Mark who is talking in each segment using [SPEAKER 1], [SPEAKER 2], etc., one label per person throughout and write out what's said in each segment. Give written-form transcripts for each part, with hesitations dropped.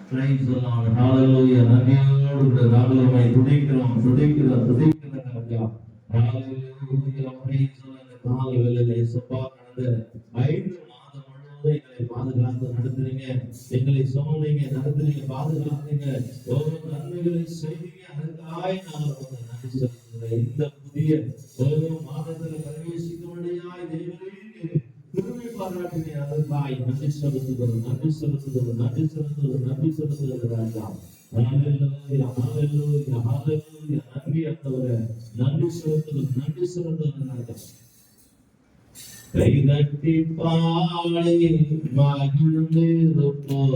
[SPEAKER 1] Praise the Lord. ஹalleluya. நன்றியோடு நாங்களுமே துதிக்கிறோம் ராஜா. ஹalleluya. Praise the Lord. காலை வேளையிலே இயேசுப்பா கடந்த 5 மாதம் முழுவதும் எங்களை பாதுகாத்து நடத்துறீங்க, எங்களை சுமந்தீங்க, நடத்துறீங்க, பாதுகாத்தீங்க, ஒவ்வொரு நன்மைகளை செய்தீங்க. அதற்காக நாங்கள் நன்றி செலுத்துகிறோம். இந்த புதிய மாதத்தில் பிரவேசிக்கும்படியாய் தேவனே கிருபை பாராட்டினீங்க. அதற்காக நன்றி செலுத்துகிறோம் ராஜா. ஹalleluya, ஹalleluya, ஹalleluya. நன்றி ஆண்டவரே, நன்றி செலுத்துகிறோம் ராஜா. கைதட்டி பாடி மகிழ்ந்திருப்போம்,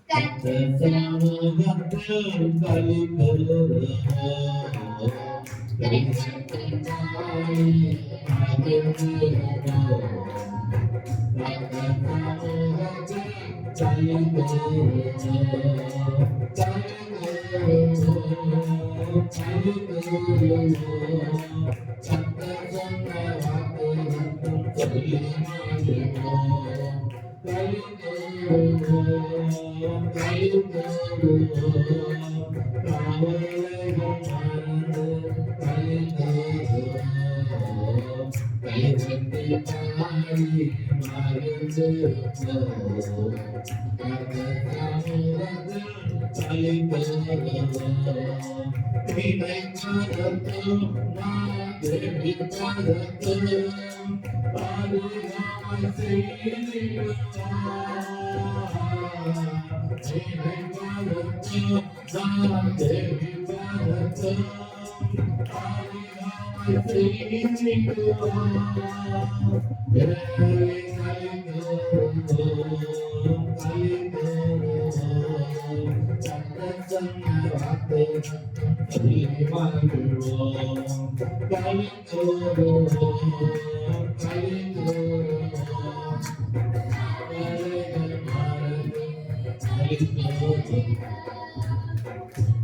[SPEAKER 1] கர்த்தர் சமூகத்தில் களி கூறுவோம்.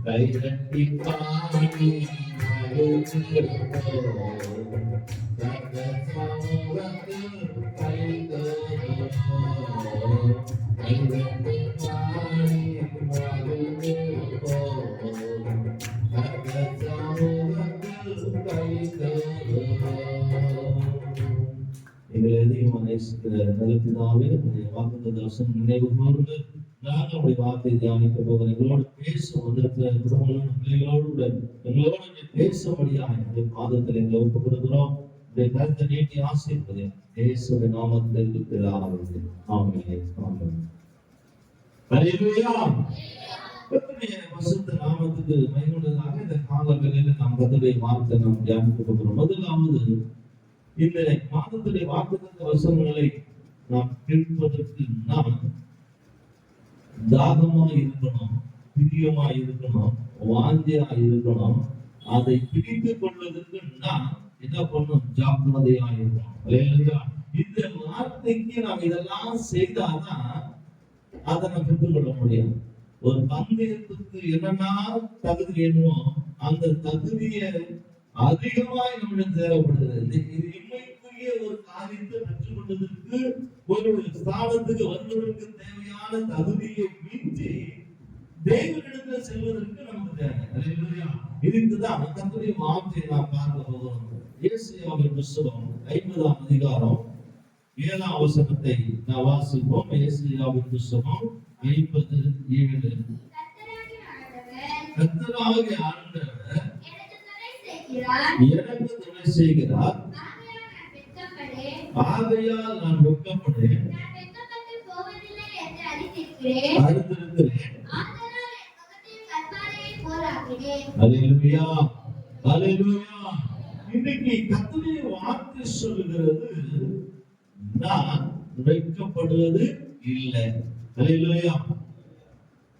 [SPEAKER 1] கைதட்டி பாடி மகிழ்ந்திருப்போம், கர்த்தர் சமூகத்தில் களி கூறுவோம். கைதட்டி பாடி எங்களை அதிகமாக நேசிக்கிற நிலத்தினாவே வாக்குத்தத்த வசனம் நினைவு கூர்ந்து நாங்கள் அப்படி வார்த்தை தியானிக்க போகிறோம். எங்களோடு பேச வந்திருக்கிற குடும்பங்களோட பிள்ளைகளோடு எங்களோடு பேசபடியாக பாதத்தில் எங்களை ஒப்புக் கொடுக்கிறோம். கருத்தை நீட்டி ஆசைப்பது இயேசுவின் நாமத்தில் இருக்கிறார்கள். ஆமென், ஆமென். ஹல்லேலூயா. கர்த்தருடைய பரிசுத்த நாமத்துக்கு மகிமையுள்ளதாக இந்த காலங்களில் நாம் கர்த்தருடைய வார்த்தை நாம் தியானிக்க போகிறோம். முதலாவது, இந்த மாதத்துடைய வாக்குத்தத்த வசனங்களை நாம் கேட்பதற்கு நாம் தாகமா இருக்கணும், பிரியமா இருக்கணும், வாஞ்சியா இருக்கணும். அதை பிடித்துக் கொள்வதற்கு நாம் என்ன பண்ணணும்? ஜாக்கிரதையா இருக்கணும். இந்த வார்த்தைக்கு நாம் இதெல்லாம் செய்தாதான் அதை நாம் பெற்றுக்கொள்ள முடியும். ஒரு பந்தயத்துக்கு என்னன்னா தகுதி வேணுமோ அந்த தகுதியை அதிகமாய் நம்மளுக்கு தேவைப்படுகிறது. இது இம்மைக்குரிய ஒரு காரியத்தை பெற்றுக் கொண்டதற்கு, ஒரு ஸ்தானத்துக்கு வருவதற்கு தேவையான தகுதியை மீறி தேவனிடத்தில் செல்வதற்கு நமக்கு தேவை. இதுக்குதான் கர்த்தருடைய வார்த்தையை நாம் பார்க்க போகிறோம். ஏசாயாவின் புத்தகம் 50ஆம் அதிகாரம் 7ஆம் வசனத்தை நாம் வாசிப்போம். ஏசாயாவின் புத்தகம் 50:7. கர்த்தராகிய ஆண்டவர் எனக்கு துணை செய்கிறார், ஆகையால் நான் வெட்கப்படேன். ஹல்லேலூயா, ஹல்லேலூயா. இன்னைக்கு கர்த்தருடைய வார்த்தை சொல்லுகிறது, நான் வெட்கப்படுவது இல்லை. ஹல்லேலூயா.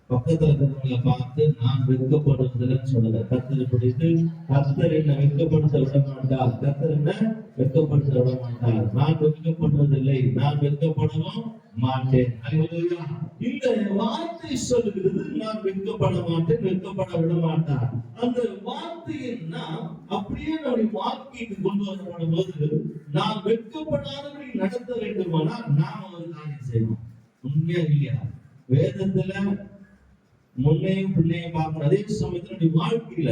[SPEAKER 1] பக்கத்துல இருக்கிறவங்களை பார்த்து நான் வெட்கப்படுவதில்லைன்னு சொல்லல. கர்த்தரை பிடித்து கர்த்தர் என்ன வெட்கப்படுத்த விட மாட்டார். கர்த்தர் என்ன வெட்கப்படுத்த விட மாட்டார். நான் வெட்கப்படுவதில்லை, நான் வெட்கப்படவும் மாட்டேன். ஹல்லேலூயா. இந்த வார்த்தை சொல்லுகிறது, நான் வெட்கப்பட மாட்டேன், வெட்கப்பட விட மாட்டார். அந்த வார்த்தையை நாம் அப்படியே நம்முடைய வாழ்க்கைக்கு கொண்டு வரப்படும் போது, நாம் வெட்கப்படாதபடி நடத்த வேண்டுமானால் நாம் ஒரு காரியம் செய்யணும். உண்மையா இல்லையா? வேதத்துல முன்னையும் பின்னையும் பார்க்கணும். அதே சமயத்துல வாழ்க்கையில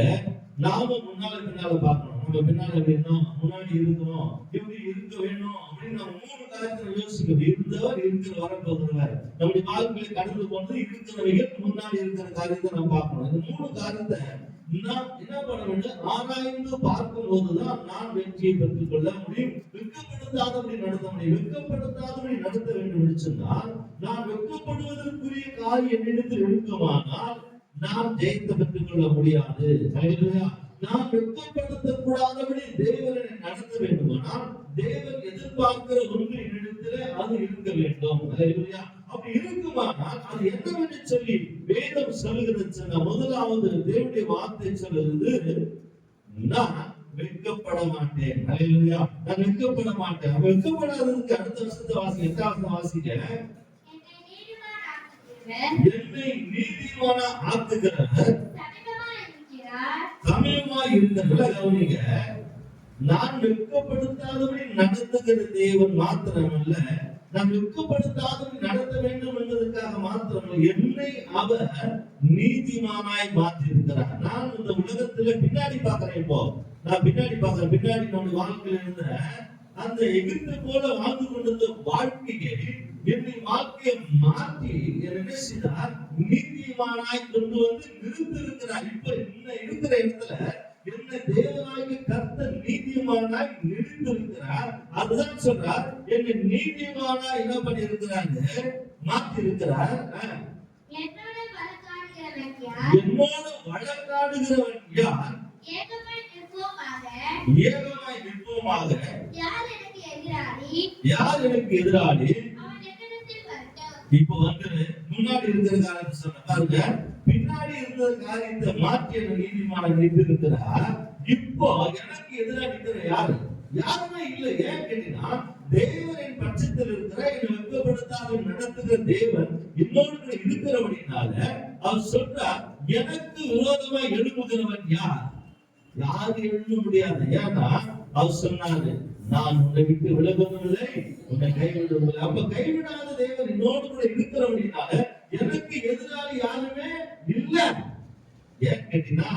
[SPEAKER 1] நாம முன்னால பின்னால பார்க்கணும். நம்ம பின்னால எப்படி இருந்தோம், முன்னாடி இருக்கணும், எப்படி இருக்க வேணும் அப்படின்னு நம்ம 3 காரியத்தை யோசிக்கணும். இருந்தவர் இருக்கிற வரப்போகிறவர், நம்முடைய வாழ்க்கையில கடந்து போனது இருக்கிறவைகள் முன்னாடி இருக்கிற காரியத்தை நம்ம பார்க்கணும். இந்த 3 காரியத்தை நாம் என்ன பண்ண வேண்டும், ஆராய்ந்து பார்க்கும் போதுதான் நான் வெற்றியை பெற்றுக் கொள்ள முடியும். வெட்கப்படுத்தாதபடி நடத்த முடியும். வெட்கப்படுத்தாதபடி நடத்த வேண்டும் என்று சொன்னால், நான் வெட்கப்படுவதற்குரிய காரியம் என்னிடத்தில் இருக்குமானால் நாம் ஜெயத்தை பெற்றுக் கொள்ள முடியாது. நாம் வெட்கப்படுத்தக்கூடாதபடி தேவனை நடத்த வேண்டுமானால் தேவன் எதிர்பார்க்கிற ஒன்று என்னிடத்திலே அது இருக்க வேண்டும். அப்படி இருக்குமானால் அது என்னவென்று சொல்லி வேதம் சொல்லுகிறது சொன்ன, முதலாவது தேவனுடைய வார்த்தை சொல்லுகிறது, நான் வெட்கப்பட மாட்டேன். நான் வெட்கப்பட மாட்டேன். வெட்கப்படாததுக்கு அடுத்த வருஷத்தை வாசிக்க, 8வது வாசிக்க, என்னை நீதிமான ஆக்குகிறவர் சமயமாய் இருக்கிற கவனிங்க. நான் வெட்கப்படுத்தாதபடி நடத்துகிற தேவன் மாத்திரமல்ல, நான் வெட்கப்படுத்தாதபடி நடத்த வேண்டும் என்பதற்காக மாத்திரமல்ல, என்னை அவர் நீதிமானாய் மாற்றி இருக்கிறார். நான் இந்த உலகத்துல பின்னாடி பார்க்கிறேன். இப்போ நான் பின்னாடி பார்க்கிறேன். பின்னாடி நம்ம வாழ்க்கையில இருந்த அந்த எகிப்து போல வாழ்ந்து கொண்டிருந்த வாழ்க்கையை, என்னை வாழ்க்கையை மாற்றி என்ன செய்தார், நீதிமானாய் கொண்டு வந்து நிறுத்திருக்கிறார். இப்ப இருக்கிற இடத்துல என்ன தேவனாகிய கர்த்தர் நீதிமானாய் நிறுத்திருக்கிறார். அதுதான் சொல்றார், என்னை நீதிமானாய் என்ன பண்ணி இருக்கிறாங்க, மாற்றி இருக்கிறார். என்னோட வழக்காடுகிறவன் யார்? ஏகமாய் நிற்போமாக. யார் எனக்கு எதிராளி? இப்ப வந்து முன்னாடி இருக்கிற காரியத்தை சொன்ன பாருங்க, பின்னாடி இருக்கிற காரியத்தை மாற்றி என்ன நீதிமான நிறுத்திருக்கிறார். இப்போ எனக்கு எதிராக நிற்கிற யாரு? யாருமே இல்லை. ஏன் கேட்டீங்கன்னா, தேவனின் பட்சத்தில் இருக்கிற, என்னை வெட்கப்படுத்தாத நடத்துகிற தேவன் என்னோடு இருக்கிறபடினால அவர் சொல்றார், எனக்கு விரோதமா எழுப்புகிறவன் யார்? யாரும் எழுத முடியாது. ஏன்னா அவர் சொன்னாரு, நான் உன்னை விட்டு விலகுவதில்லை, உன்னை கைவிடுவதில்லை. அப்ப கைவிடாத தேவன் என்னோடு கூட இருக்கிறபடினால எனக்கு எதிராளி யாருமே இல்லை. ஏன் கேட்டீங்கன்னா,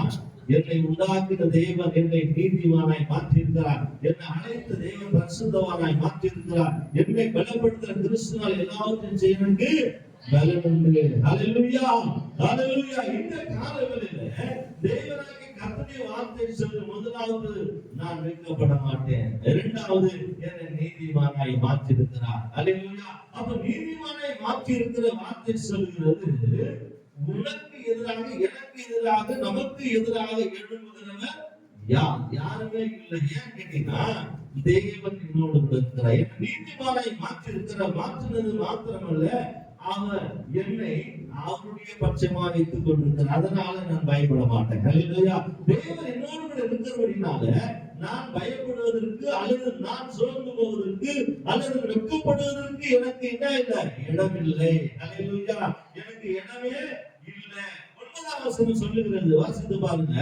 [SPEAKER 1] என்னை உண்டாக்கின தேவன் என்னை நீதிமானாய் மாற்றி இருக்கிறார். என்னை அழைத்த தேவன் பரிசுத்தவானாய் மாற்றி இருக்கிறார். என்னை பலப்படுத்துகிற கிறிஸ்துவால் எல்லாவற்றையும் செய்யணுக்கு பலன் உண்டு. ஹல்லேலூயா, ஹல்லேலூயா. இந்த காலவெளியில தேவனாகிய கர்த்தருடைய வார்த்தை சொல்லு, முதலாவது நான் வெட்கப்பட மாட்டேன், இரண்டாவது என்னை நீதிமானாய் மாற்றி இருக்கிறார். ஹல்லேலூயா. அப்ப நீதிமானாய் மாற்றி இருக்கிற வார்த்தை சொல்லுகிறது, உனக்கு எதிராக, எனக்கு எதிராக, நமக்கு எதிராக எழும்புகிறவன் யார்? யாருமே இல்லை. ஏன் கேட்டீங்கன்னா, தேவன் என்னோடு இருக்கிறார். நீதிமானாய் மாற்றி இருக்கிற, மாற்றினது மாத்திரமல்ல, அவர் என்னை அவருடைய பட்சமா வைத்துக் கொண்டிருக்கிறார். அதனால நான் பயப்பட மாட்டேன். ஹல்லேலூயா. தேவன் என்னோடு கூட இருக்கிறபடினால நான் பயப்படுவதற்கு அல்லது நான் சோர்ந்து போவதற்கு அல்லது வெட்கப்படுவதற்கு எனக்கு என்ன இல்லை, இடம் இல்லை. ஹல்லேலூயா. எனக்கு இடமே இல்லை. 9ஆம் வசனம் சொல்லுகிறது, வாசித்து பாருங்க.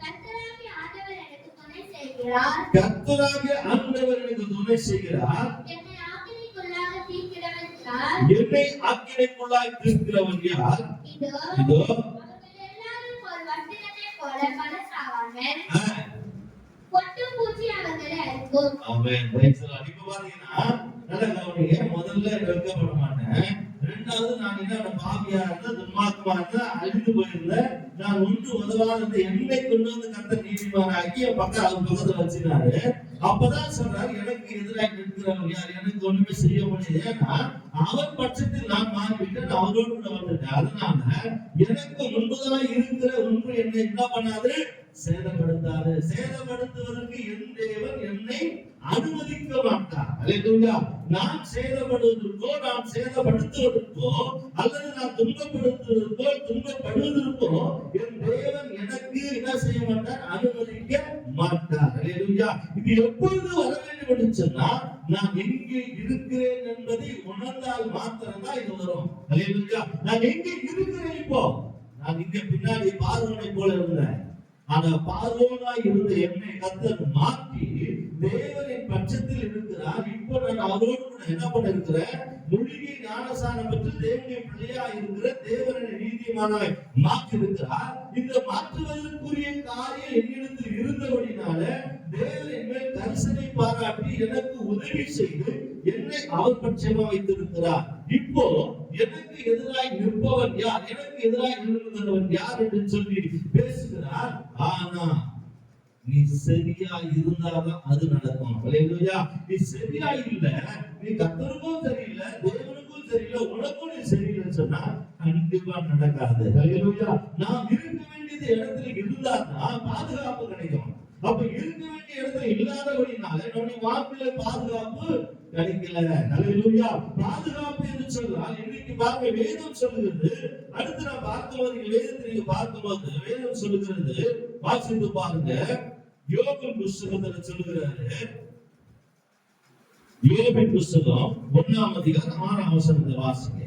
[SPEAKER 1] கர்த்தராகிய ஆண்டவர் எனக்கு துணை செய்கிறார். கர்த்தராகிய ஆண்டவர் எனக்கு துணை செய்கிறார். என்னை ஆக்கினைக்குள்ளாய் தீர்க்கிறவன் யார்? இதோ அவர்கள் எல்லாரும் ஒரு வட்டினை போல பலசாவார்கள். பொட்டுப்பூச்சி அவர்களை அழிக்கும். ஆமென். இப்ப பாத்தீங்கன்னா, நல்லா கவனிங்க. முதல்ல வெட்கப்பட மாட்டேன். இரண்டாவது, நான் என்ன பாவியா இருந்த, துன்மார்க்கமா இருந்த, அழிந்து போயிருந்தேன். நான் ஒன்று உதவாத என்னை கொண்டு வந்து கர்த்தர் நீதிமானாக்கி என் பக்கத்துல வச்சிருந்தாரு. அப்பதான் சொல்றாரு, எனக்கு எதிராக நிற்கிறவன் யார்? எனக்கு ஒண்ணுமே செய்ய முடியாது. ஏன்னா அவர் பட்சத்தில் நான் மாறிவிட்டேன், அவரோடு கூட வந்துட்டேன். அதனால எனக்கு முன்புதான் இருக்கிற ஒன்று என்னை என்ன பண்ணாது, சேதப்படுத்தாது. சேதப்படுத்துவதற்கு என் தேவன் என்னை அனுமதிக்க மாட்டார். அல்லேலூயா. நான் சேதப்படுவதற்கோ, நான் சேதப்படுத்துவதற்கோ, அல்லது நான் துன்பப்படுத்துவதற்கோ, துன்பப்படுவதற்கோ என் தேவன் எனக்கு என்ன செய்ய மாட்டார், அனுமதிக்க மாட்டார். அல்லேலூயா. இது எப்பொழுது வர வேண்டும் என்று சொன்னா, நான் எங்கே இருக்கிறேன் என்பதை உணர்ந்தால் மாத்திரம்தான் இது வரும். அல்லேலூயா. நான் எங்கே இருக்கிறேன்? இப்போ நான் இங்க பின்னாடி பார்வனை போல இருந்தேன். ஆனா பார்வோனா இருந்த என்னை கர்த்தர் மாற்றி தேவனின் பட்சத்தில் இருக்கிறார். இப்போ நான் அவரோடு கூட என்ன பண்ண இருக்கிறேன்? முழுகி ஞானசானம் பெற்று தேவனுடைய பிள்ளையா இருக்கிற தேவனை நீதிமானாய் மாற்றி இருக்கிறார். இந்த மாற்றுவதற்குரிய காரியம் என்னிடத்தில் இருந்தபடினால தேவன் மேல் கரிசனை பாராட்டி எனக்கு உதவி செய்து என்னை அவர் பட்சமா வைத்திருக்கிறார். இப்போ எனக்கு எதிராய் நிற்பவன் யார், எனக்கு எதிராய் நிறுவனவன் யார் என்று சொல்லி பேசுகிறார். ஆனா நீ சரியா இருந்தாதான் அது நடக்கும். அல்லேலூயா. நீ சரியா இல்ல, நீ கர்த்தருக்கும் சரியில்லை, தேவனுக்கும் சரியில்லை, உனக்கும் நீ சரியில்லைன்னு சொன்னா கண்டிப்பா நடக்காது. அல்லேலூயா. நாம் இருக்க வேண்டியது இடத்துல இருந்தாதான் பாதுகாப்பு கிடைக்கும். அப்ப இருக்க வேண்டிய இடத்துல இல்லாதபடினால நம்முடைய வாழ்க்கையில பாதுகாப்பு கிடைக்கல. அல்லேலூயா. பாதுகாப்பு என்று சொன்னால் இன்னைக்கு பாருங்க வேதம் சொல்லுகிறது. அடுத்து நான் பார்க்கும்போது வேதத்தை நீங்க பார்க்கும்போது வேதம் சொல்லுகிறது, வாசித்து பாருங்க. யோபின் புஸ்தகத்துல சொல்லுகிறாரு. யோபின் புஸ்தகம் 1ஆம் அதிகாரம் 6ஆம் வசனத்தை வாசிங்க.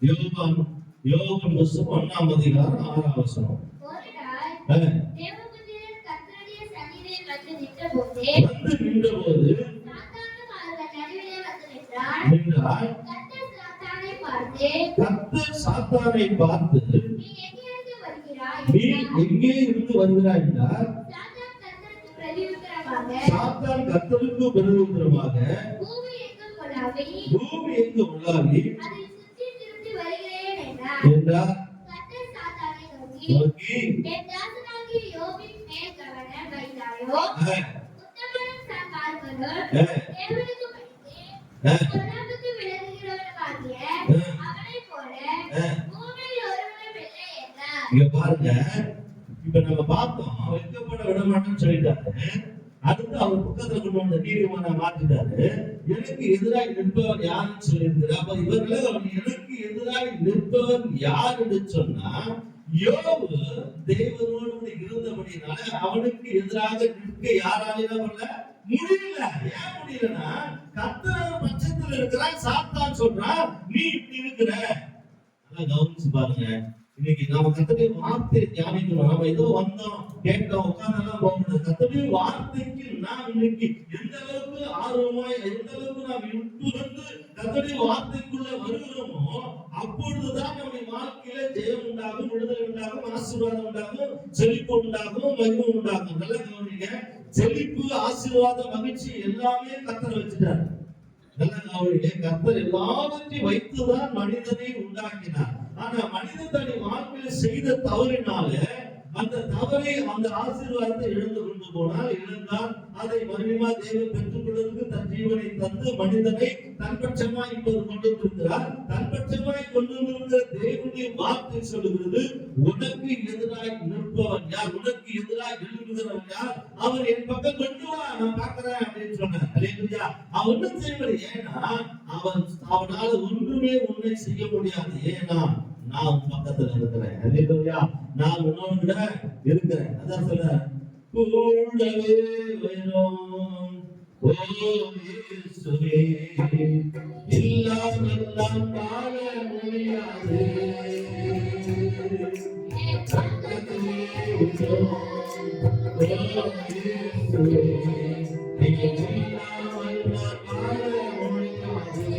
[SPEAKER 1] யோபின் புஸ்தகம் 1ஆம் அதிகாரம் 6ஆம் வசனம். வந்து நின்றபோது கர்த்தர் சாத்தானை பார்த்து நீ எங்கே இருந்து வருகிறாய் என்றார். சாத்தான் கர்த்தருக்கு பிரதியுத்தரமாக பூமி எங்கு உலாவி என்றார். இங்க பாருங்க, இப்ப நம்ம பார்த்தோம் வைக்கப்பட விட மாட்டோம்னு சொல்லிட்டாரு. அடுத்து அவர் பக்கத்துல கொண்டு வந்த நீதிமான மாற்றிட்டாரு. எனக்கு எதிராக நிற்பவன் யாருன்னு சொல்லியிருந்தாரு. அப்ப இவர்கள எனக்கு எதிராக நிற்பவன் யார் என்று சொன்னா யோபு தேவனோடு இருந்தபடினால அவனுக்கு எதிராக நிற்க யாராலும் முடியல. ஏன் முடியலன்னா கர்த்தர் பட்சத்தில் இருக்கிறான். சாத்தான் சொல்றான் நீ இப்படி இருக்கிற. நல்லா கவனிச்சு பாருங்க. இன்னைக்கு நாம கர்த்தருடைய வார்த்தையை தியானிக்கணும். நாம ஏதோ வந்தோம் கேட்டோம் உட்கார்ந்தெல்லாம் போக முடியாது. கர்த்தருடைய வார்த்தைக்கு நாம் இன்னைக்கு எந்த அளவுக்கு ஆர்வமாய் எந்த அளவுக்கு நாம் உட்புகுந்து கர்த்தருடைய வார்த்தைக்குள்ள வருகிறோமோ அப்பொழுதுதான் நம்முடைய வாழ்க்கையில ஜெயம் உண்டாகும், விடுதலை உண்டாகும், ஆசீர்வாதம் உண்டாகும், செழிப்பு உண்டாகும், மகிமை உண்டாகும். நல்லா கவனிங்க. செழிப்பு, ஆசீர்வாதம், மகிழ்ச்சி எல்லாமே கர்த்தர் வச்சுட்டார். நல்லா கவனிங்க. கர்த்தர் எல்லாவற்றையும் வைத்துதான் மனிதனை உண்டாக்கினார். ஆனா மனிதன் தனி வாழ்க்கையில செய்த தவறினால அந்த தவறை அந்த ஆசீர்வாதத்தை இழந்து கொண்டு போனால் இழந்தால் அதை மறுபடியுமா தேவன் பெற்றுக் கொள்வதற்கு தன் ஜீவனை தந்து மனிதனை தன்பட்சமாய் இப்போது கொண்டு வந்திருக்கிறார். தன்பட்சமாய் கொண்டு வந்திருக்கிற தேவனுடைய வார்த்தை சொல்லுகிறது, உனக்கு எதிராய் நிற்பவன் யார், உனக்கு எதிராய் எழுதுகிறவன் யார், அவர் என் பக்கம் கொண்டு வா, நான் பார்க்கிறேன் அப்படின்னு சொன்னார். அல்லேலூயா. அவன் ஒன்றும் செய்யவில்லை. ஏன்னா அவனால ஒன்றுமே உன்னை செய்ய முடியாது. ஏன்னா நான் பக்கத்துல இருக்கிறேன். அல்லேலூயா. நான் உன்னோடு கூட இருக்கிறேன். அதான் சொல்ற கூடவே வரும் ஓ இயேசுவே இல்லாமல் நாம் வாழ முடியாது. பக்கத்திலே வரும் ஓ இயேசுவே இல்லாமல் நாம் வாழ முடியாது.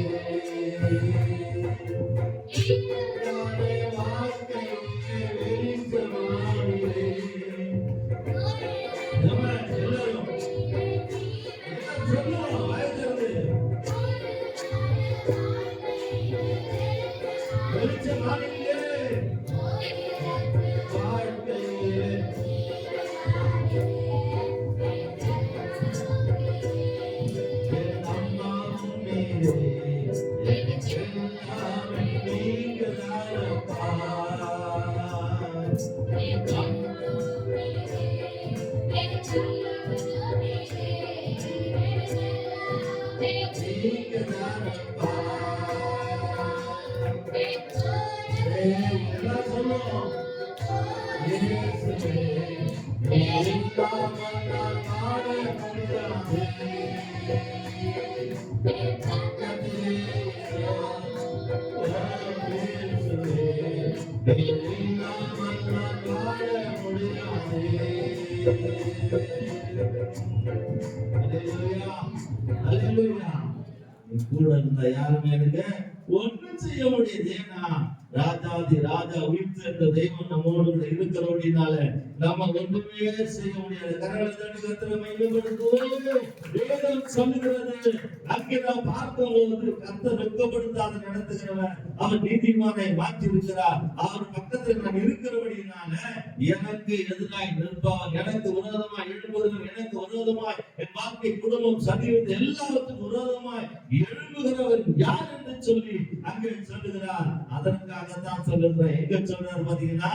[SPEAKER 1] அல்லேலூயா, அல்லேலூயா. நீ கூட இருந்தா யாருமே எனக்கு ஒன்றும் செய்ய முடியாது. ஏன்னா ராஜாதி ராஜா உயிர்த்தெழுந்த தெய்வம் நம்மோடு கூட இருக்கிறபடினால நம்ம ஒன்றுமே செய்ய முடியாது. கரங்களை தட்டி கர்த்தரை மகிமைப்படுத்துவோம். வேதம் சொல்லுகிறது, அங்கே நாம் பார்க்கும்போது கர்த்தர் வெட்கப்படுத்தாத நடத்துகிறவர், அவர் நீதிமானை மாற்றி இருக்கிறார். அவர் பக்கத்தில் நான் இருக்கிறபடினால எனக்கு எதிராய் நிற்பவர், எனக்கு விரோதமாய் எழும்புகிறவர், எனக்கு விரோதமாய் என் வாழ்க்கை குடும்பம் சரீரத்தை எல்லாத்துக்கும் விரோதமாய் எழும்புகிறவர் யார் என்று சொல்லி அங்கே சொல்லுகிறார். அதற்காகத்தான் சொல்லுகிறேன். எங்க சொல்றாரு பாத்தீங்கன்னா,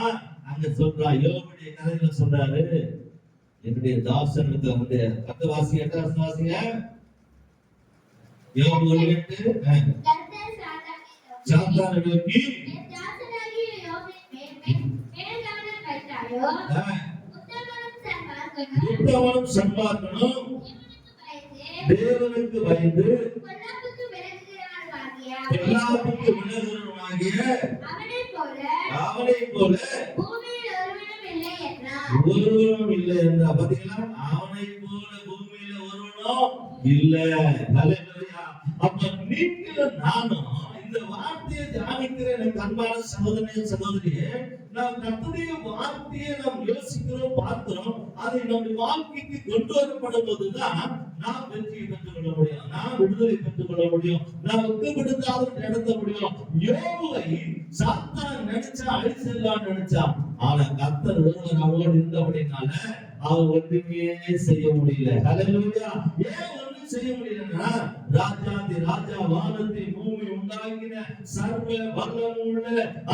[SPEAKER 1] அங்க சொல்றா யோபுடைய கதையில சொல்றாரு, என்னுடைய தாசனுக்கு வந்து பத்து வாசி 8 வாசிங்க. யோபு 1:8 சாத்தானை நோக்கி உத்தமனும் சன்மார்க்கனும் தேவனுக்கு பயந்து பொல்லாப்புக்கு விலகுகிறவனாகிய அவனைப் போல ஒருவனும் இல்லை என்றார். பாத்தீங்களா, அவனைப் போல பூமியில ஒருவனும் இல்லை. ஹல்லேலூயா. அப்ப நீங்களும் நானும் இந்த வார்த்தையை தியானிக்கிற எனக்கு அன்பான சகோதரனே சகோதரியே, நாம் கர்த்தருடைய வார்த்தையை நாம் யோசிக்கிறோம், பார்க்கிறோம். அதை நம்முடைய வாழ்க்கைக்கு கொண்டு வரப்படும் போதுதான் நாம் வெற்றியை பெற்றுக் கொள்ள முடியும், நாம் விடுதலை பெற்றுக் கொள்ள முடியும், நாம் வெட்கப்படுத்தாத நடத்த முடியும். யோபுவை சாத்தான் நினைச்சா அழிச்சிடலாம்னு நினைச்சான். ஆனா கர்த்தர் ஒருவர் அவரோடு இருந்தபடினால அவர் ஒன்றுமே செய்ய முடியல. ஹல்லேலூயா. ஏன் ஒன்றும் செய்ய முடியலன்னா, ராஜாதி ராஜா வானத்தை பூமி உண்டாக்கின சர்வ வல்லமுள்ள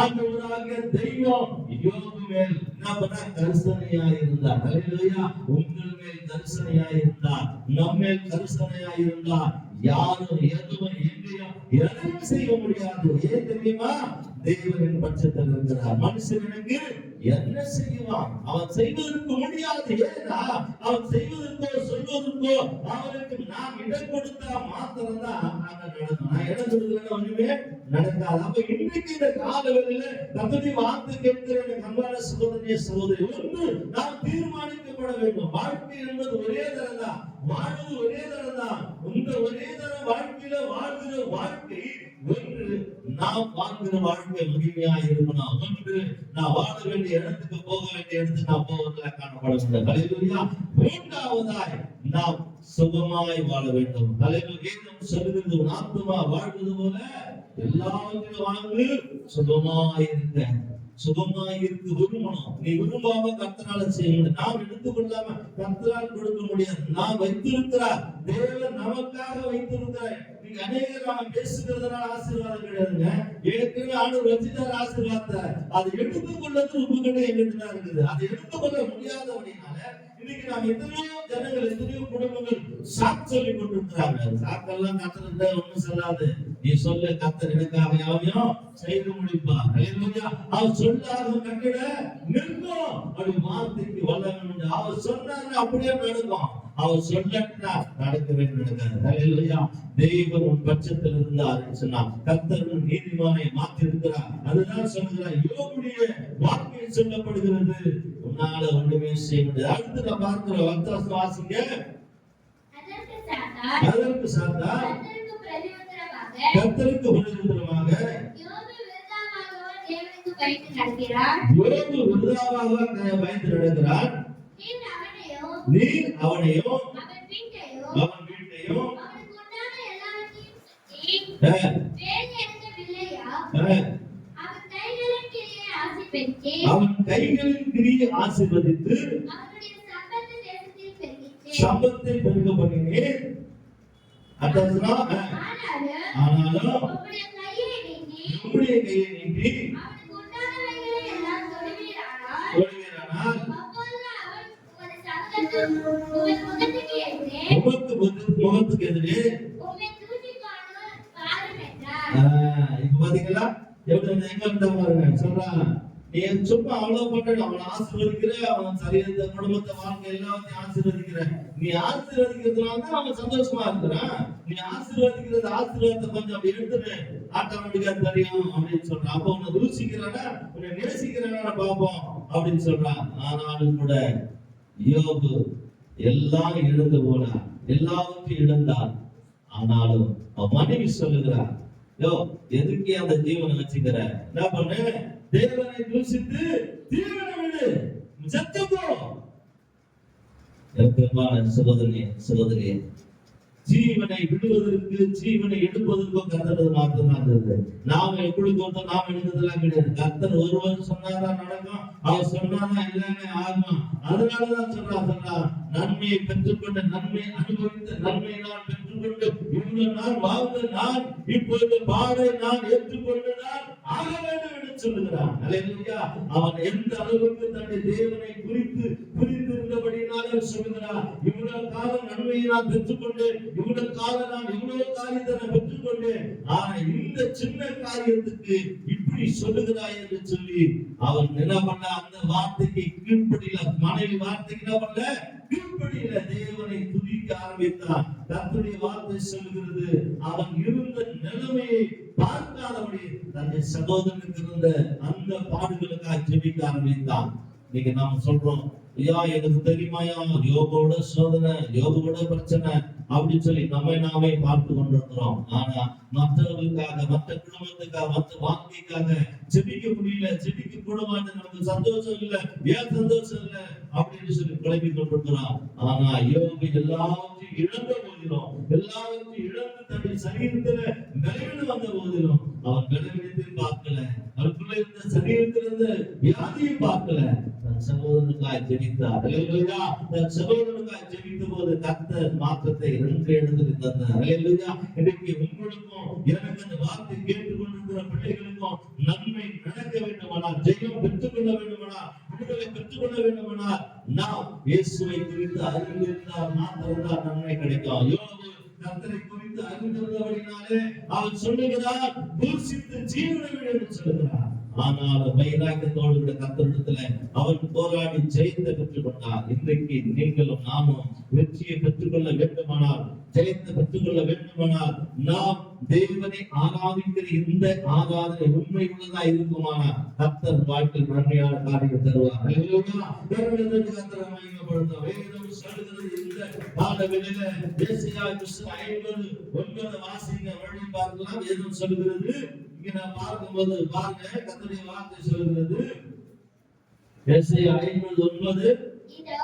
[SPEAKER 1] ஆண்டவராகிய தெய்வம் யோபு மேல் என்ன பண்ண கரிசனையாய் இருந்தார். ஹல்லேலூயா. உங்கள் மேல் கரிசனையாய் இருந்தார், நம்ம மேல் கரிசனையாய் இருந்தார். யாரும் எதுவும் எங்கேயும் எதையும் செய்ய முடியாது. ஏன் தெரியுமா? தேவனின் பட்சத்தில் இருக்கிறார். மனுஷனுக்கு என்ன செய்வான்? அவன் செய்வதற்கு முடியாது. ஏன்னா அவன் செய்வதற்கோ சொல்வதற்கோ அவனுக்கு நாம் இடம் கொடுத்தா மாத்திரம்தான் அங்க நடக்கும். நான் இடம் கொடுக்கலன்னா ஒண்ணுமே நடக்காது. அப்ப இன்னைக்கு இந்த காலவெளியில கர்த்தருடைய வார்த்தை கேட்கிற எனக்கு அன்பான சகோதரிய சகோதரி, ஒன்று நாம் தீர்மானிக்கப்பட வேண்டும். வாழ்க்கை என்பது ஒரே தரம் தான், வாழ்வது ஒரே தரம் தான். இந்த ஒரே தரம் வாழ்க்கையில வாழ்கிற வாழ்க்கை ஒன்று, நாம் வாழ்கிற வாழ்க்கை மகிமையா இருக்கணும். ஒன்று, நான் வாழ வேண்டிய இடத்துக்கு போக வேண்டிய இடத்துக்கு நான் போவதில்லை காணப்பட வேண்டும். மூன்றாவதாய் நாம் சுகமாய் வாழ வேண்டும். வேதம் சொல்லுகிறது, ஆத்துமா வாழ்வது போல எல்லாவற்றிலும் வாழ்ந்து சுகமாய் இருக்க. சுகமாய் இருக்கு விரும்பணும். நீ விரும்பாம கர்த்தரால செய்ய முடியும். நாம் எடுத்துக்கொள்ளாம கர்த்தரால் கொடுக்க முடியாது. நாம் வைத்திருக்கிறார், தேவன் நமக்காக வைத்திருக்கிறார். நீங்க அநேகர் நாம பேசுகிறதுனால ஆசீர்வாதம் கிடையாதுங்க. ஏற்கனவே ஆண்டவர் வச்சுட்டார் ஆசீர்வாதத்தை. அதை எடுத்துக்கொள்ளது உங்ககிட்ட எங்கிட்ட தான் இருக்குது. அதை எடுத்துக்கொள்ள முடியாதபடினால இன்னைக்கு நாம் எத்தனையோ ஜனங்கள், எத்தனையோ குடும்பங்கள் சாக்கு சொல்லி கொண்டிருக்கிறாங்க. சாக்கெல்லாம் கர்த்தர்கிட்ட ஒண்ணும் சொல்லாது. நீ சொல்லு, கர்த்தர் எனக்காக யாவையும் செய்து முடிப்பார். ஹல்லேலூயா. அவர் சொல்லாத கட்டிட நிற்கும். அப்படி வார்த்தைக்கு வல்லவன் உண்டு. அவர் சொன்னாரு அப்படியே நடக்கும். அவர் சொல்லட்டா நடக்கவே நடக்காது. ஹல்லேலூயா. தெய்வம் உன் பட்சத்தில் இருந்தார் சொன்னா கர்த்தர் நீதிமானை மாற்றி இருக்கிறார். அதுதான் சொல்லுகிறார். யோபுடைய வார்த்தையில் சொல்லப்படுகிறது, உன்னால ஒண்ணுமே செய்ய முடியாது. அடுத்து நான் பார்க்கிற வர்த்தமானம் வாசிங்க. அதற்கு சாத்தான் கர்த்தருக்கு பிரதியுத்தரமாக, யோபு விருதாவாக பயந்து நடக்கிறான். நீ அவனையும் அவன் வீட்டையும் அவன் கைகளின் கிரியை ஆசீர்வதித்து சம்பத்தை பெருக பண்ணினேன். ஆனாலும் உம்முடைய கையை நீட்டி தொடுவீரானால் முகத்துக்கு எதிரே. இப்ப பாத்தீங்களா எப்படி எங்க இருந்தா பாருங்க. சொல்றான், நீ சும்மா அவ்வளவு பண்ற, அவனை ஆசீர்வதிக்கிற, அவன் சரீரத்தை, குடும்பத்தை, வாழ்க்கை எல்லாத்தையும் ஆசீர்வதிக்கிற. நீ ஆசீர்வதிக்கிறதுனாலதான் அவன் சந்தோஷமா இருக்கிறான். நீ ஆசீர்வதிக்கிறது ஆசீர்வாதத்தை கொஞ்சம் அப்படி எடுத்துரு, ஆட்டோமேட்டிக்கா தெரியும் அப்படின்னு சொல்றான். அப்ப உன்னை ருசிக்கிறானா, உன்னை நேசிக்கிறானா பாப்போம் அப்படின்னு சொல்றான். ஆனாலும் கூட யோபு எல்லாம் இழந்து போனார், எல்லாவற்றையும் இழந்தார். ஆனாலும் மனைவி சொல்லுகிறார், யோ எதுக்கு அந்த ஜீவனை வச்சுக்கிற, என்ன பண்ணு, தேவனை தூஷித்து ஜீவனை விடு, செத்து போ. பெருமான சகோதரியே, ஜீவனை விடுவதற்கு ஜீவனை எடுப்பதற்கும் கர்த்தர் மாத்திரம் இருந்தது. நாம எப்படி தோட்டம் நாம எடுத்ததெல்லாம் கிடையாது. கர்த்தர் ஒருவர் சொன்னாதான் நடக்கும், அவர் சொன்னாதான் எல்லாமே ஆகும். அதனாலதான் சொல்றா நன்மையை பெற்றுக்கொண்ட, நன்மை அனுபவித்த, நன்மையை நான் பெற்றுக்கொண்டு இவ்வளவு நாள் வாழ்ந்த நான் இப்பொழுது பாடை நான் ஏற்றுக்கொண்டு நான் ஆக வேண்டும் என்று சொல்லுகிறான். அல்லேலூயா. அவன் எந்த அளவுக்கு தன்னுடைய தேவனை குறித்து புரிந்திருந்தபடினாலே சொல்லுகிறான், இவ்வளவு காலம் நன்மையை நான் பெற்றுக்கொண்டேன், இவ்வளவு காலம் நான் இவ்வளவு காரியத்தை நான் பெற்றுக்கொண்டேன், ஆனா இந்த சின்ன காரியத்துக்கு இப்படி சொல்லுகிறாய் என்று சொல்லி அவன் என்ன பண்ண, அந்த வார்த்தைக்கு கீழ்ப்படியில, மனைவி வார்த்தைக்கு என்ன பண்ண, கீழ்ப்படியில தேவனை துதிக்க ஆரம்பித்தான். கர்த்தருடைய வார்த்தை சொல்லுகிறது, அவன் இருந்த நிலைமையை பார்க்காதபடி தன்னுடைய சகோதரனுக்கு இருந்த அந்த பாடுகளுக்காக ஜெபிக்க ஆரம்பித்தான். நீங்க நாம சொல்றோம், ஐயா எனக்கு தெரியுமாயா யோகோட சோதனை, யோகோட பிரச்சனை அப்படின்னு சொல்லி நம்மை நாமே பார்த்து கொண்டிருக்கிறோம். ஆனா மற்றவர்களுக்காக, மற்ற குடும்பத்துக்காக, மற்ற வாழ்க்கைக்காக ஜெபிக்க முடியல, ஜெபிக்க கூட மாட்டேன், நமக்கு சந்தோஷம் இல்லை, ஏன் சந்தோஷம் இல்லை அப்படின்னு சொல்லி குழப்பிக் கொண்டிருக்கிறோம். ஆனா யோகி எல்லாவற்றையும் இழந்த போதிலும், எல்லாவற்றையும் இழந்து தன்னுடைய சரீரத்துல பலவீனம் வந்த போதிலும் அவன் பலவீனத்தையும் பார்க்கல, அவருக்குள்ள இருந்த சரீரத்தில் இருந்த வியாதியை பார்க்கல, தன் சகோதரனுக்காக ஜெபித்தார். அல்லேலூயா. தன் சகோதரனுக்காக ஜெபித்த போது கர்த்தர் மாற்றத்தை 2 இடத்துல தந்தார். அல்லேலூயா. இன்னைக்கு உங்களுக்கும் எனக்கு அந்த வார்த்தை கேட்டுக்கொண்டிருக்கிற பிள்ளைகளுக்கும் நன்மை நடக்க வேண்டுமானால், ஜெயம் பெற்றுக்கொள்ள வேண்டுமானால், விடுதலை பெற்றுக்கொள்ள வேண்டுமானால் நாம் இயேசுவை குறித்து அறிந்திருந்தால் மாத்திரம்தான் நன்மை கிடைக்கும். யோபு கர்த்தரை குறித்து அறிந்திருந்தபடினாலே அவன் சொல்லுகிறார், தூஷித்து ஜீவனை விடு என்று சொல்லுகிறார். ஆனால் வைராக்கியத்தோடு கூட கர்த்தரிடத்துல அவன் போராடி ஜெயத்தை பெற்றுக் கொண்டார். இன்றைக்கு நீங்களும் நாமும் வெற்றியை பெற்றுக்கொள்ள வேண்டுமானால், ஜெயத்தை பெற்றுக்கொள்ள வேண்டுமானால், நாம் தேவனை ஆராதிக்கிற இந்த ஆராதனை உண்மை உள்ளதா இருக்குமானால் கர்த்தர் வாழ்க்கையில் நன்மையான காரியம் தருவார். அல்லேலூயா. கர்த்தரை மகிமைப்படுத்த வேதம் சொல்லுகிறது, இந்த காலவெளியில ஏசாயா 50:9 வாசிங்க, வழி பார்க்கலாம். வேதம் சொல்லுகிறது, இங்க நான் பார்க்கும்போது பாருங்க, கர்த்தருடைய வார்த்தை சொல்லுகிறது, ஏசாயா 50:9, இதோ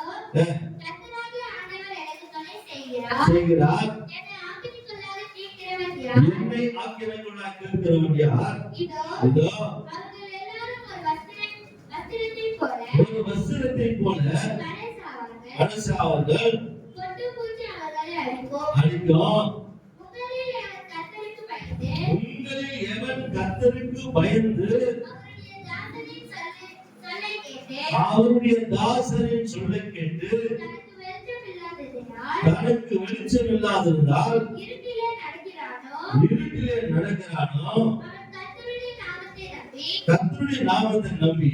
[SPEAKER 1] கர்த்தராகிய ஆண்டவர் எனக்கு துணை செய்கிறார், என்னை ஆக்கினைக்குள்ளாக கேட்கிறவன் யார்? இதோ அவர்கள் எல்லாரும் ஒரு வஸ்திரத்தை போல பரிசாவர்கள், பட்டுப்பூச்சி அவர்களை அடிக்கும். உங்களில் எவன் கர்த்தருக்கு பயந்து அவருடைய தாசரின் சொல்லை கேட்டு தனக்கு வெளிச்சம் இல்லாதிருந்தால் இருட்டிலே நடக்கிறானோ, கர்த்தருடைய நாமத்தை நம்பி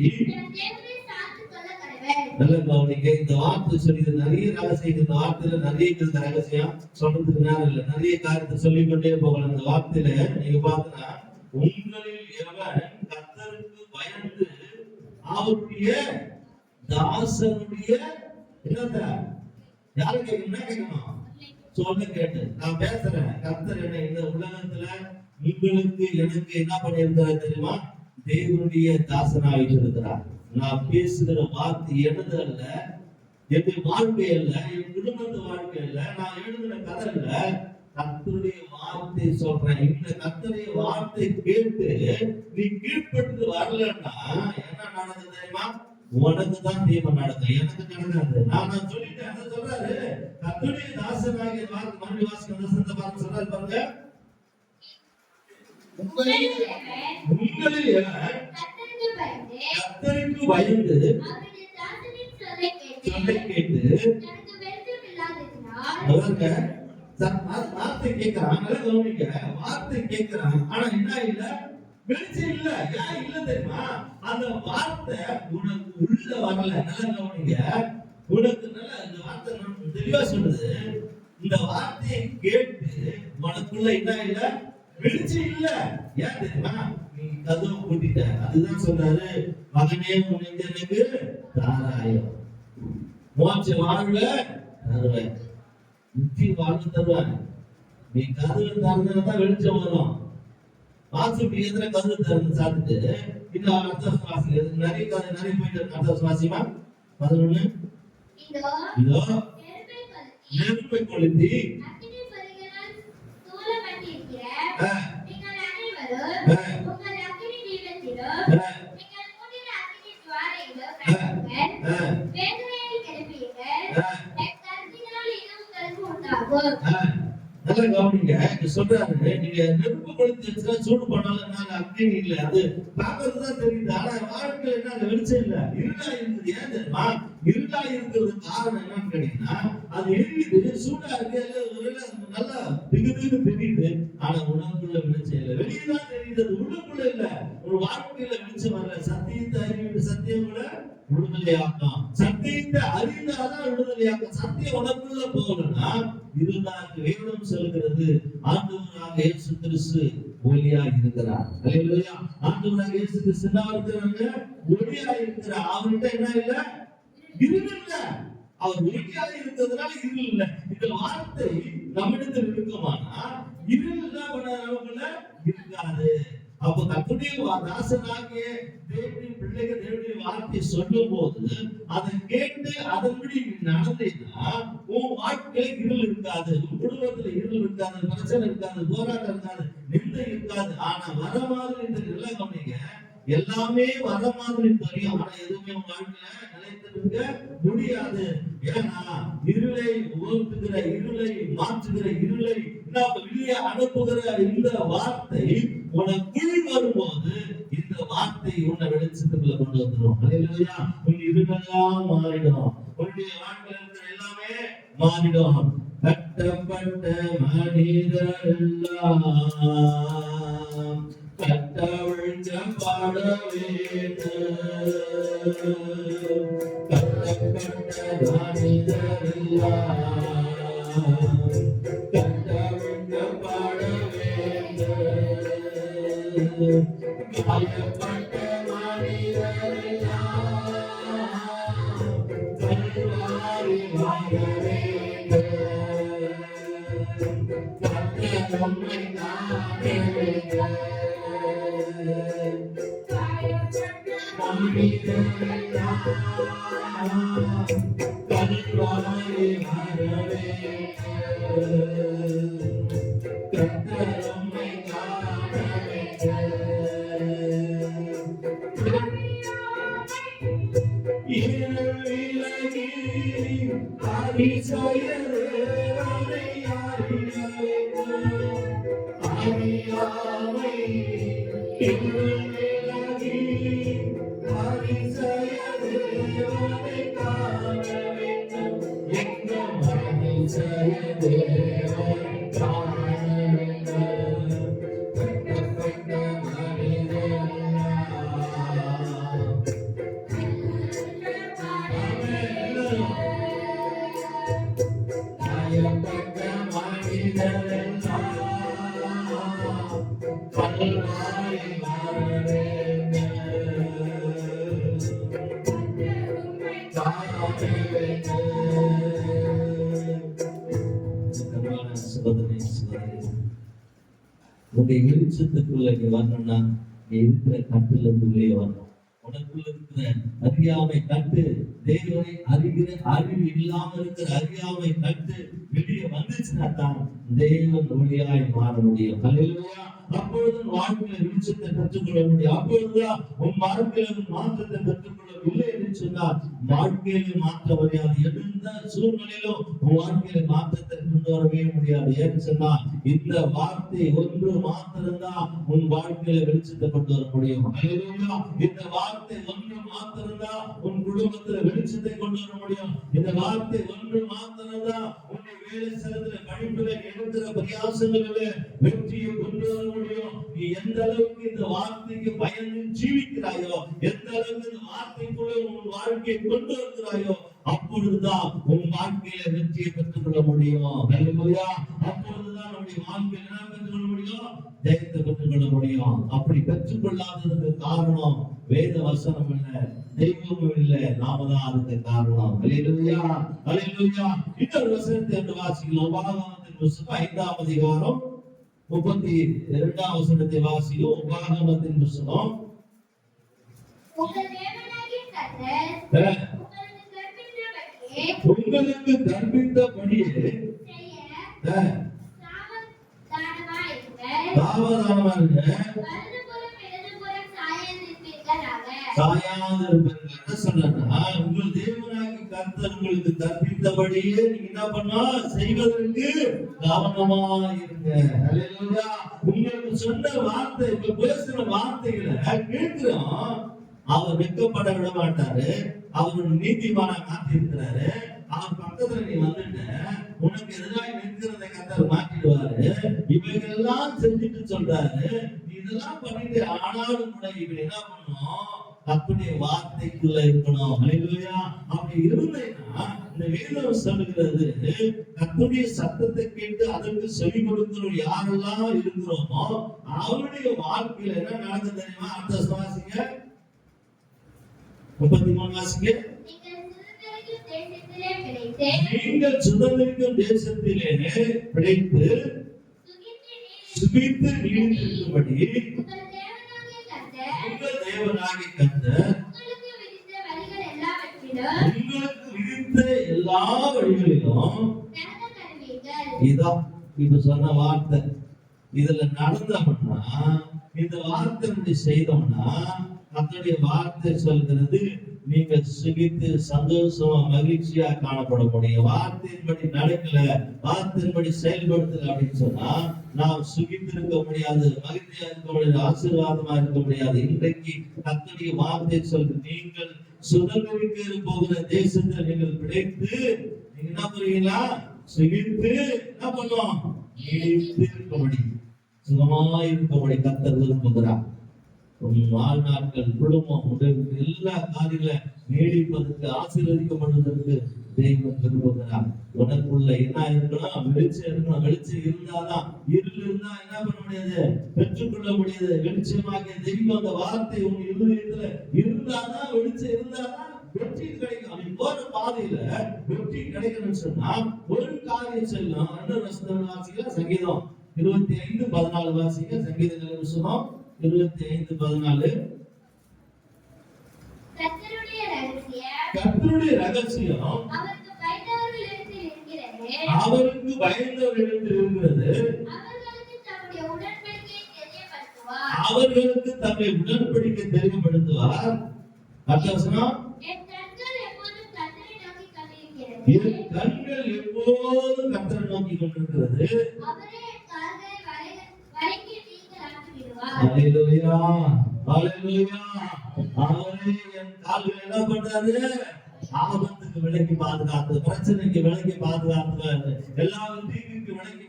[SPEAKER 1] நல்ல கவனிங்க. இந்த வார்த்தை சொல்லி நிறைய ரகசியம், இந்த வார்த்தையில நிறைய ரகசியம் சொல்றதுக்கு நேரம் இல்லை, நிறைய காரியத்தை சொல்லிக்கொண்டே போகலாம். இந்த வார்த்தையில நீங்க பாத்தீங்கன்னா, உங்களில் எவன் கர்த்தருக்கு பயந்து அவருடைய தாசனுடைய என்னத்த யாரு கேட்கணும் சொல்ல கேட்டு நான் பேசுறேன். கர்த்தர் என்ன இந்த உலகத்துல உங்களுக்கு எனக்கு என்ன பண்ணியிருந்தாரு தெரியுமா? தேவனுடைய தாசனாக இருக்கிறார். நான் பேசுகிற வார்த்தை எனது அல்ல, என் வாழ்க்கை அல்ல, என் குடும்பத்து வாழ்க்கை அல்ல, நான் எழுதுன கதை இல்ல, கர்த்தருடைய வார்த்தை சொல்றேன். இந்த கர்த்தருடைய வார்த்தை கேட்டு நீ கீழ்பட்டு வரலன்னா என்ன நடக்குது தெரியுமா? உனக்கு தான் தீபம் நடக்கும், எனக்கு நடக்காது. நான் சொல்லிட்டேன். அதை சொல்றாரு கர்த்தருடைய தாசனாகிய வார்த்தை. மறுபடியும் வாசிக்க வசனத்தை பார்த்து சொல்றாரு பாருங்க, உங்களில் கர்த்தருக்கு பயந்து சொல்லை கேட்டு வார்த்தை கேட்கிறான். வார்த்தை கேட்கிறான், ஆனா என்ன இல்ல, வெளிச்சம் இல்ல. ஏன் இல்ல தெரியுமா? அந்த வார்த்தை உனக்கு உள்ள வரல. நல்லா கவனிங்க, உனக்கு நல்லா இந்த வார்த்தை தெளிவா சொல்லுது. இந்த வார்த்தையை கேட்டு உனக்குள்ள என்ன இல்ல, வெளிச்சம் இல்ல. ஏன் தெரியுமா? நீ கதவு கூட்டிட்ட. அதுதான் சொல்றாரு, மகனே உன் நெஞ்சனுக்கு தாராயம் மோட்ச வாழ்வ தருவேன், நித்திய வாழ்வு தருவேன். நீ கதவு திறந்தாதான் வெளிச்சம் வரும். வாசிப்பு எதிர கதவு திறந்து சாப்பிட்டு இந்த அர்த்த சுவாசி நிறைய போயிட்டு அர்த்த சுவாசிமா 11 இதோ நெருப்பை கொளுத்தி நல்லா கவனிங்க. சொல்றாரு, நீங்க நெருப்பு கொளுத்தி வச்சுட்டா சூடு பண்ணாலும் நாங்க அக்னி இல்ல, அது பார்க்கறதுதான் தெரியுது. ஆனா வாழ்க்கையில என்ன வெளிச்சம் இல்ல, இருளா இருக்குது. ஏன் தெரியுமா? இருளா இருக்கிறது காரணம் என்னன்னு கேட்டீங்கன்னா, அது எரியுது, சூடா இருக்கு, நல்லா திகுதுன்னு தெரியுது. ஆனா உணவுக்குள்ள வெளிச்சம் இல்ல. வெளியதான் தெரியுது, அது உள்ளுக்குள்ள இல்ல. ஒரு வாழ்க்கையில வெளிச்சம் வரல. சத்தியத்தை அறிவிட்டு சத்தியம் கூட விடுதலையாக்கும். சத்தியத்தை அறிந்தாதான் விடுதலையாக்கும். சத்தியம் உனக்குள்ள போகலன்னா இருந்தாக்கு வேதம் சொல்கிறது, ஆண்டவராக இயேசு கிறிஸ்து ஒளியா இருக்கிறார். அல்லேலூயா. ஆண்டவராக இயேசு கிறிஸ்து என்ன இருக்கிறாங்க? ஒளியா இருக்கிறார். அவர்கிட்ட என்ன இல்ல? இருள் இல்ல. அவர் ஒளியா இருக்கிறதுனால இருள் இல்ல. இந்த வார்த்தை நம்மிடத்தில் இருக்குமானா இருள் நமக்குள்ள இருக்காது. அப்போ தன்னுடைய தாசனாகிய தேவனுடைய பிள்ளைகள் தேவனுடைய வார்த்தை சொல்லும் போது அதை கேட்டு அதன்படி நடந்தீங்கன்னா உன் வாழ்க்கையில இருள் இருக்காது, உன் குடும்பத்துல இருள் இருக்காது, பிரச்சனை இருக்காது, போராட்டம் இருக்காது, நிந்தை இருக்காது. ஆனா வர மாதிரி இந்த நிலை கவனிங்க, எல்லாமே வர மாதிரி தெரியும், ஆனா எதுவுமே உன் வாழ்க்கையில நிலைத்திருக்க முடியாது. ஏன்னா இருளை உணர்த்துகிற, இருளை மாற்றுகிற, இருளை வெளியே அனுப்புகிற இந்த வார்த்தை உனக்குள் வரும்போது இந்த வார்த்தை உன்னை வெளிச்சத்துக்குள்ள கொண்டு வந்துடும். அல்லேலூயா. உன் இருளெல்லாம் மாறிடும், உன்னுடைய வாழ்க்கையில இருக்கிற எல்லாமே மாறிடும். கட்டப்பட்ட மனிதரெல்லாம் கட்டவிழ்க்கப்பட வேண்டும். கட்டப்பட்ட மனிதரெல்லாம் கட்டவிழ்க்கப்பட வேண்டும். காயப்பட்ட மனிதரெல்லாம் கல்வாரி வாழ வேண்டும். கர்த்தர் உம்மை காண வேண்டும். காயப்பட்ட மனிதரெல்லாம் கல்வாரி வாழ வேண்டும். கர்த்தர் உம்மை காண விலகி அதிசய தேவனை அறியாமை விலகி அதிசய தேவனை காண வேண்டும். எங்கும் அதிசய தேவனை காண வேண்டும். கட்டப்பட்ட உன்னுடைய வெளிச்சத்துக்குள்ள நீ வரணும்னா நீ இருக்கிற கட்டுல இருந்து உள்ளே வரணும். உனக்குள்ள இருக்கிற அறியாமை கட்டு, தேவனை அறிகிற அறிவு இல்லாம இருக்கிற அறியாமை கட்டு வெளியே வந்துச்சுன்னா தான் தேவன் ஒளியாய் மாற முடியும். அல்லேலூயா. அப்பொழுது வாழ்க்கையில வெளிச்சத்தை பெற்றுக்கொள்ள முடியும். அப்பொழுதுதான் உன் வாழ்க்கையில மாற்றத்தை பெற்றுக்கொள்ளவில்லை என்று சொன்னால் வாழ்க்கையில மாற்ற முடியாது. எந்த சூழ்நிலையிலும் உன் வாழ்க்கையில மாற்றத்தை கொண்டு வரவே முடியாது. ஏன்னு சொன்னா இந்த வார்த்தை ஒன்று மாத்திரம்தான் உன் வாழ்க்கையில வெளிச்சத்தை கொண்டு வர முடியும். இந்த வார்த்தை ஒன்று மாத்திரம்தான் உன் குடும்பத்துல வெளிச்சத்தை கொண்டு வர முடியும். இந்த வார்த்தை ஒன்று மாத்திரம்தான் உன்னை வேலை செலுத்துற படிப்புல எடுக்கிற பிரயாசங்களில வெற்றியை கொண்டு வர முடியும். நீ எந்த அளவுக்கு இந்த வார்த்தைக்கு பயந்து ஜீவிக்கிறாயோ, எந்த அளவுக்கு இந்த வார்த்தைக்குள்ள உன் வாழ்க்கையை கொண்டு வருகிறாயோ, அப்பொழுதுதான் உன் வாழ்க்கையில வெற்றியை பெற்றுக் கொள்ள முடியும். ஹல்லேலூயா. அப்பொழுதுதான் நம்முடைய வாழ்க்கையில என்ன பெற்றுக்கொள்ள முடியும்? ஜெயத்தை பெற்றுக்கொள்ள முடியும். அப்படி பெற்றுக்கொள்ளாததுக்கு காரணம் வேத வசனம் இல்ல, தெய்வமும் இல்ல, நாம தான் அதுக்கு காரணம். ஹல்லேலூயா, ஹல்லேலூயா. இன்னொரு வசனத்தை என்று வாசிக்கலாம். உபாகமத்தின் புத்தகம் 5ஆம் அதிகாரம் 32ஆம் வசனத்தை வாசியும். உபாகமத்தின் புத்தகம் உங்களுக்கு கற்பித்தபடியே உங்கள் தேவனாகிய கர்த்தர் உங்களுக்கு கற்பித்தபடியே நீங்க என்ன பண்ணா செய்வதற்கு கவனமா இருங்க. ஹல்லேலூயா. உங்களுக்கு சொன்ன வார்த்தை, இப்ப பேசுற வார்த்தைகளை கேட்கிறோம். அவர் வெட்கப்பட விட மாட்டாரு. அவர் நீதிமான காத்து இருக்கிறாரு. அவர் பக்கத்துல நீ வந்துட்ட, உனக்கு எதிராக நிற்கிறதை கர்த்தர் மாற்றிடுவாரு. இவைகளெல்லாம் செஞ்சுட்டு சொல்றாரு, நீ இதெல்லாம் பண்ணிட்டு ஆனாலும் கூட இவன் என்ன பண்ணும்? கர்த்தருடைய வார்த்தைக்குள்ள இருக்கணும். ஹல்லேலூயா. அப்படி இருந்தேன்னா இந்த வேதம் சொல்லுகிறது, கர்த்தருடைய சத்தத்தை கேட்டு அதற்கு செவி கொடுக்கிறோம் யாரெல்லாம் இருக்கிறோமோ அவருடைய வாழ்க்கையில என்ன நடக்குது தெரியுமா? அந்த வாசிங்க 33 வாசிங்க. நீங்கள் சுதந்திரிக்கும் தேசத்திலே பிழைத்து சுகித்து நீடித்திருக்கும்படி உங்கள் தேவனாகிய கர்த்தர் உங்களுக்கு விதித்த எல்லா வழிகளிலும் இதான் இப்ப சொன்ன வார்த்தை. இதுல நடந்தோம்னா, இந்த வார்த்தை செய்தோம்னா, கர்த்தருடைய வார்த்தை சொல்கிறது நீங்க சுகித்து சந்தோஷமா மகிழ்ச்சியா காணப்பட முடியும். வார்த்தையின்படி நடக்கல, வார்த்தையின்படி செயல்படுத்தல அப்படின்னு சொன்னா நாம் சுகித்து இருக்க முடியாது, மகிழ்ச்சியா இருக்க முடியாது, ஆசீர்வாதமா இருக்க முடியாது. இன்றைக்கு கர்த்தருடைய வார்த்தை சொல்றது, நீங்கள் சுதந்திரிக்க போகிற தேசத்தில் நீங்கள் பிழைத்து நீங்க என்ன பண்ணுவீங்களா? சுகித்து என்ன பண்ணுவோம்? நீடித்து இருக்கும்படி, சுகமா இருக்கும்படி கர்த்தர் விரும்புகிறார். வாழ்நாட்கள், குடும்பம், உடலுக்கு எல்லா காரியங்களை நீடிப்பதற்கு, ஆசீர்வதிக்கப்படுவதற்கு தெய்வம் விரும்புகிறார். உனக்குள்ள என்ன இருக்கணும்? வெளிச்சம் இருக்கணும். வெளிச்சம் இருந்தாதான், இருள் இருந்தா என்ன பண்ண முடியாது? பெற்றுக்கொள்ள முடியாது. வெளிச்சமாகிய தெய்வம் அந்த வார்த்தை உங்க இருதயத்துல இருந்தாதான், வெளிச்சம் இருந்தாதான் வெற்றி கிடைக்கும். நீ போற பாதையில வெற்றி கிடைக்கணும்னு சொன்னா ஒரு காரியம் செல்லும். 2 வசனம் வாசிக்க, சங்கீதம் 25:14 வாசிக்க. சங்கீதம் புத்தகம் 25:14. கர்த்தருடைய ரகசியம் அவருக்கு பயந்தவர்களிடத்தில் இருக்கிறது. அவர்களுக்கு தம்முடைய உடன்படிக்கை தெரியப்படுத்துவார். என் கண்கள் எப்போதும் கர்த்தரை நோக்கி கொண்டிருக்கிறது. ஹல்லேலூயா, ஹல்லேலூயா. அவரே என் கால்களை என்ன பண்றாரு? ஆபத்துக்கு விலக்கி பாதுகாத்து, பிரச்சனைக்கு விலக்கி பாதுகாத்து, எல்லா தீங்குக்கு விலக்கி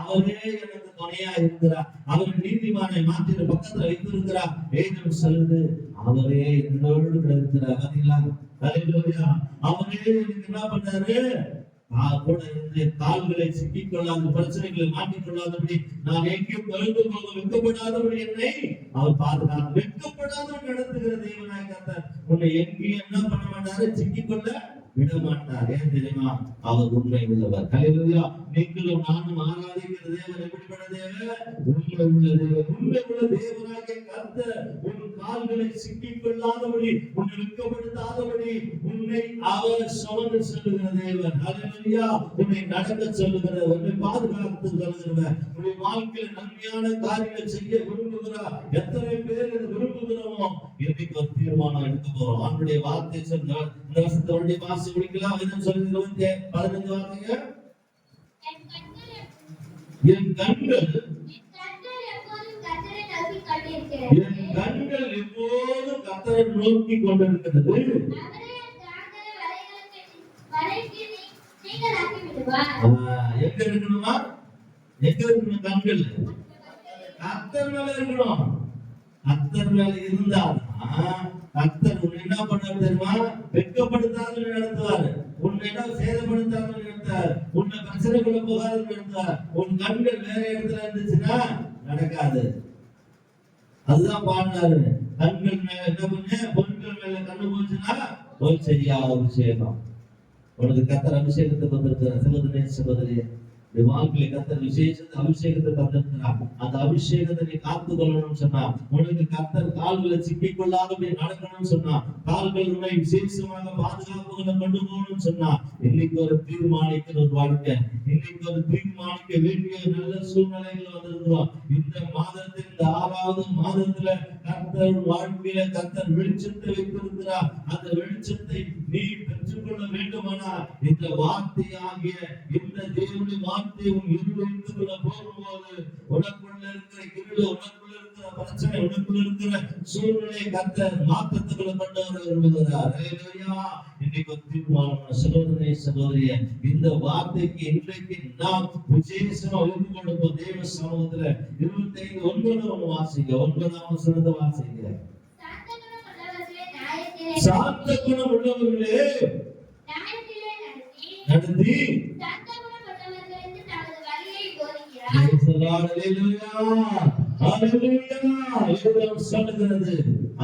[SPEAKER 1] அவரே எனக்கு துணையா இருக்கிறார். அவர் நீதிமானை மாற்றின பக்கத்துல வைத்திருக்கிறார். வேதம் சொல்லுது, அவரே என்னோடு இருக்கிறார். பாத்தீங்களா? ஹல்லேலூயா. அவரே எனக்கு என்ன பண்றாரு? கூட இருந்து கால்களை சிக்கிக் கொள்ளாத, பிரச்சனைகளை மாற்றிக்கொள்ளாதபடி, நான் எங்கேயும் தொலைந்து போக வெட்கப்படாதபடி என்னை அவர் பாதுகாத்து, வெட்கப்படாதபடி நடத்துகிற தேவனாய் கர்த்தர் உன்னை எங்கேயும் என்ன பண்ண மாட்டாரு? சிக்கிக் கொள்ள விட மாட்டார். ஏன் தெரியுமா? அவர் உண்மை உள்ளவர். ஹல்லேலூயா. நீங்களும் நானும் ஆராதிக்கிற தேவன் எப்படிப்பட்ட தேவன்? உண்மை உள்ள தேவன். உண்மை உள்ள தேவனாகிய கர்த்தர் உன் கால்களை சிக்கிக் கொள்ளாதபடி, உன்னை வெட்கப்படுத்தாதபடி உன்னை அவர் சுமந்து செல்லுகிற தேவன். ஹல்லேலூயா. உன்னை நடக்க சொல்லுகிற, உன்னை பாதுகாத்து சொல்லுகிறவர், உன்னை வாழ்க்கையில் நன்மையான காரியங்களை செய்ய விரும்புகிறார். எத்தனை பேர் இதை விரும்புகிறோமோ இன்னைக்கு ஒரு தீர்மானம் எடுக்க போறோம். அவனுடைய வார்த்தை சொன்னால் இந்த வருஷத்தோடைய வாசி முடிக்கலாம். என்ன சொல்லுங்க? 15 வார்த்தைங்க. என் கண்கள் எப்போதும் கர்த்தரை நோக்கி கொண்டிருக்கிறது. எங்க இருக்கணுமா? எங்க இருக்கணும் கண்கள்? கர்த்தர் மேல இருக்கணும். கர்த்தர் மேல இருந்தாதான் கர்த்தர் உன்னை என்ன பண்ணாரு தெரியுமா? வெட்கப்படுத்தாத நடத்துவாரு. உன்னை என்ன சேதப்படுத்தாத நடத்துவார். உன்னை பிரச்சனைக்குள்ள போகாத நடத்துவார். உன் கண்கள் வேற இடத்துல இருந்துச்சுன்னா நடக்காது. அதுதான் பாடினாரு. கண்கள் மேல என்ன பண்ண, பொருட்கள் மேல கண்ணு போச்சுன்னா போய் செய்யாத அபிஷேகம். உனக்கு கர்த்தர் அபிஷேகத்தை வந்திருக்கிற சகோதரனே சகோதரியே, வாழ்க்கையில கர்த்தர் விசேஷத்தை அபிஷேகத்தை தந்திருக்கிறார். அந்த அபிஷேகத்தை நீ காத்து கொள்ளணும்னு சொன்னா, உனக்கு கர்த்தர் கால்களை சிக்கிக் கொள்ளாதபடி நடக்கணும்னு சொன்னா, கால்கள் உன்னை விசேஷமாக பாதுகாப்புகளை கொண்டு போகணும்னு சொன்னா, இன்னைக்கு ஒரு தீர்மானிக்கிற ஒரு வாழ்க்கை, இன்னைக்கு ஒரு தீர்மானிக்க வேண்டிய நல்ல சூழ்நிலைகள் வந்திருக்கிறோம். இந்த மாதத்தில், இந்த 6வது மாதத்துல கர்த்தர் வாழ்க்கையில கர்த்தர் வெளிச்சத்தை வைத்திருக்கிறார். அந்த வெளிச்சத்தை நீ பெற்றுக்கொள்ள வேண்டுமானால் இந்த வார்த்தையாகிய இந்த தேவனுடைய வார்த்தை உன் இருதயத்துக்குள்ள போகும்போது உனக்குள்ள இருக்கிற இருள், உனக்குள்ள இருக்கிற பிரச்சனை, உனக்குள்ள இருக்கிற சூழ்நிலை கர்த்தர் மாற்றத்துக்குள்ள கொண்டு வர விரும்புகிறார். ஹல்லேலூயா. இன்னைக்கு ஒரு தீர்மானம் சகோதரனே சகோதரியே, இந்த வார்த்தைக்கு இன்றைக்கு நாம் விசேஷமா ஒப்பு கொடுப்போம். தேவ சமூகத்துல 25:9 வாசிங்க. 9ஆம் வசனத்தை வாசிங்க. சாந்த குணம் உள்ளவர்களே நடத்தி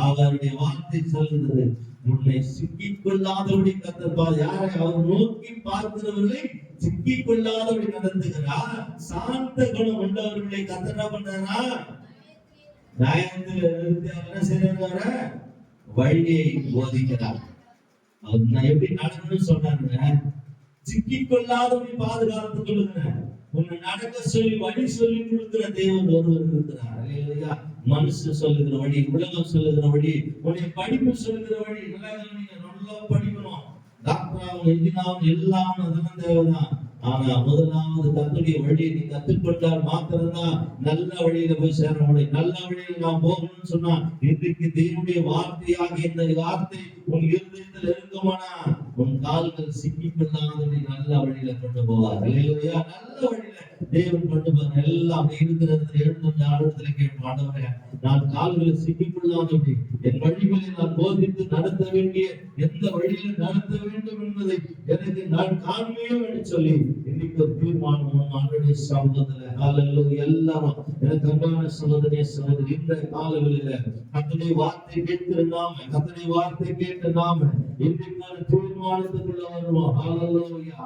[SPEAKER 1] அவருடைய வார்த்தை சொல்கிறது, உன்னை சிக்கிக் கொள்ளாதபடி கர்த்தர் யாரை அவர் நோக்கி பார்க்கிறவர்களை சிக்கிக் கொள்ளாதபடி நடத்துகிறார். சாந்த குணம் உள்ளவர்களை கர்த்தர் என்ன பண்றாரா? நியாயத்தில் என்ன செய்யறாரு? வழியை போதிக்கிறார். அவர் நான் எப்படி நடக்கணும்னு சொன்னாருங்க, சிக்கிக் கொள்ளாதபடி பாதுகாத்துக் கொள்ளுங்க. உன்னை நடக்க சொல்லி வழி சொல்லி கொடுக்கிற தேவன் ஒருவர் இருக்கிறார். மனுஷன் சொல்லுகிற வழி, உலகம் சொல்லுகிற வழி, உன்னை படிப்பு சொல்லுகிற வழி, நல்லா படிக்கணும், டாக்டர் ஆகும், என்ஜினியர் ஆகும், எல்லாம் அதெல்லாம் தேவைதான். ஆனா முதலாவது கர்த்தருடைய வழியை நீ கற்றுக்கொண்டால் மாத்திரம்தான் நல்ல வழியில போய் சேர முடியும். நல்ல வழியில நாம் போகணும்னு சொன்னா, இன்றைக்கு தேவனுடைய வார்த்தையாக இந்த வார்த்தை உன் இருதயத்தில் இருக்குமானா உன் கால்கள் சிக்கிக் கொள்ளாதபடி நல்ல வழியில கொண்டு போவார். அல்லேலூயா. நல்ல வழியில தேவன் கொண்டு போவார். எல்லாம் இருக்கிறது எழுந்து ஆழத்துல கேட்கும், ஆண்டவரே நான் கால்களை சிக்கிக் கொள்ளாதபடி என் வழிகளை நான் போதித்து நடத்த வேண்டிய எந்த வழியில நடத்த வேண்டும் என்பதை எனக்கு நான் காண்பியும் என்று சொல்லி இன்னைக்கு ஒரு தீர்மானம் ஆண்டுடைய சமூகத்துல எல்லாரும் எனக்கு அன்பான சகோதரனே சகோதரி, இந்த காலவெளியில கர்த்தருடைய வார்த்தை கேட்கிற நாம, கர்த்தருடைய வார்த்தை கேட்ட நாம இன்னைக்கு ஒரு தீர்மானத்துக்குள்ள வருவோம். ஹல்லேலூயா.